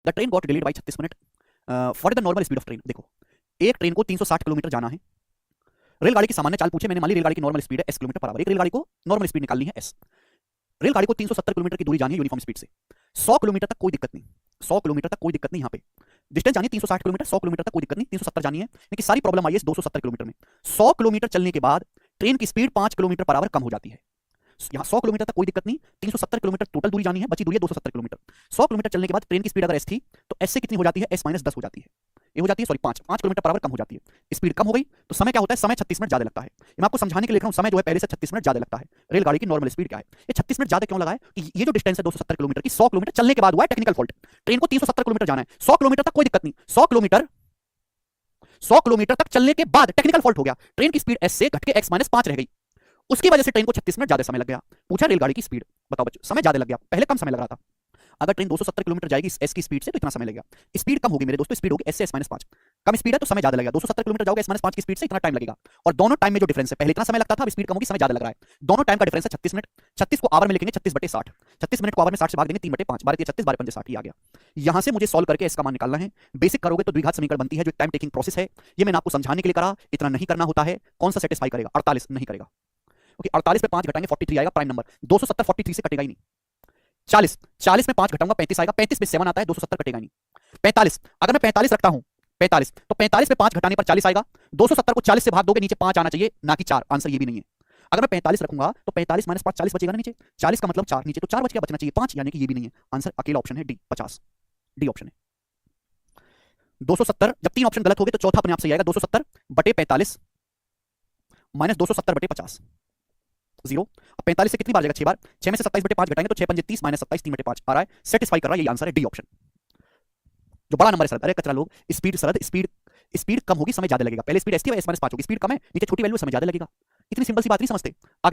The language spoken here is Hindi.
The train got delayed by 36 minute for the normal speed of train. देखो, एक ट्रेन को 360 किलोमीटर जाना है। रेलगाड़ी की सामान्य चाल पूछे मैंने, मान ली रेलगाड़ी की नॉर्मल स्पीड है s किलोमीटर पर आवर। एक रेलगाड़ी को नॉर्मल स्पीड निकालनी है s। रेलगाड़ी को 370 किलोमीटर की दूरी जानी है यूनिफॉर्म स्पीड से। 100 किलोमीटर तक कोई दिक्कत नहीं, 100 किलोमीटर तक कोई दिक्कत नहीं। यहाँ पे डिस्टेंस जानी 360 किलोमीटर, 100 किलोमीटर तक कोई दिक्कत नहीं, 370 जानी है। लेकिन सारी प्रॉब्लम आई है 270 किलोमीटर में। 100 किलोमीटर चलने के बाद ट्रेन की स्पीड 5 किलोमीटर पर आवर कम हो जाती है। यहाँ 100 किलोमीटर तक कोई दिक्कत नहीं, 370 किलोमीटर टोटल दूरी जानी है, बची दूरी है 270 किलोमीटर। 100 किलोमीटर चलने के बाद ट्रेन की स्पीड अगर s थी तो s से कितनी हो जाती है, s माइनस 10 हो जाती है। ये हो जाती है, सॉरी 5 किलोमीटर पर आवर कम हो जाती है। स्पीड कम हो गई तो समय क्या होता है, समय 36 मिनट ज्यादा लगता है। मैं आपको समझाने के लिए लिख रहा हूं, समय जो है पहले से 36 मिनट ज्यादा लगता है। रेलगाड़ी की नॉर्मल स्पीड क्या है, ये 36 मिनट ज्यादा क्यों लगा है कि ये जो डिस्टेंस है 270 किलोमीटर की, 100 किलोमीटर चलने के बाद हुआ है टेक्निकल फॉल्ट। ट्रेन को 370 किलोमीटर जाना है, 100 किलोमीटर तक कोई दिक्कत नहीं, 100 किलोमीटर तक चलने के बाद टेक्निकल फॉल्ट हो गया। ट्रेन की स्पीड s से घट के x माइनस 5 रह गई। उसकी वजह से ट्रेन को 36 मिनट ज्यादा समय लग गया। पूछा रेलगाड़ी की स्पीड, बताओ बच्चों, समय ज्यादा लग गया, पहले कम समय लग रहा था। अगर ट्रेन 270 किलोमीटर जाएगी s की स्पीड से तो इतना समय लगेगा। स्पीड कम होगी मेरे दोस्तों, स्पीड होगी s से s-5। कम स्पीड है तो समय ज्यादा लगेगा। 270 किलोमीटर जाओगे s-5 की स्पीड से, इतना टाइम लगेगा। और दोनों टाइम में जो डिफरेंस है, पहले इतना समय लगता था, अब स्पीड कम होगी, समय ज्यादा लग रहा है। दोनों टाइम का डिफरेंस है 36 मिनट। 36 को आवर में लिखेंगे 36/60। 36 मिनट को आवर में 60 से भाग देंगे 3/5, 12×36 12×5 ही आ गया। यहां से मुझे सॉल्व करके इसका मान निकालना है। बेसिक करोगे तो द्विघात समीकरण बनती है, जो टाइम टेकिंग प्रोसेस है। ये मैंने आपको समझाने के लिए करा, इतना नहीं करना होता है। कौन सा सेटिस्फाई करेगा, 48 नहीं करेगा। ओके, 48 पे 5 घटाएंगे 43 आएगा, प्राइम नंबर। 270 43 से कटेगा ही नहीं। 40 में 5 घटाऊंगा 35 आएगा, 35 में 7 आता है, 270 कटेगा नहीं। 45, अगर मैं 45 रखता हूं, 45 तो 45 में 5 घटाने पर 40 आएगा। 270 को 40 से भाग दोगे, नीचे 5 आना चाहिए, ना कि 4। आंसर ये भी नहीं है। अगर मैं 45 रखूंगा तो 45 माइनस 5 40 बचेगा ना नीचे, 40 का मतलब 4, नीचे तो 4 बच गया, बचना चाहिए 5, यानी कि ये भी नहीं है। आंसर अकेला ऑप्शन है डी, 50। डी ऑप्शन है 270। जब 3 ऑप्शन गलत हो गए तो चौथा अपने आप से आएगा, 270 बटे 45 माइनस 270 बटे 50, 0। अब 45 से कितनी बार जाएगा, 6 बार। 6 में से 27/5 घटाएंगे तो 6×5 30 माइनस 27 3/5 आ रहा है, सेटिस्फाई कर रहा है। यही आंसर है, डी ऑप्शन। जो बड़ा नंबर है सरद, अरे कचरा लोग, स्पीड सरद, स्पीड कम होगी समय ज्यादा लगेगा। पहले स्पीड s थी, s-5 होगी, स्पीड कम है, नीचे छोटी वैल्यू समय ज्यादा लगेगा। इतनी सिंपल सी बात नहीं समझते। आगे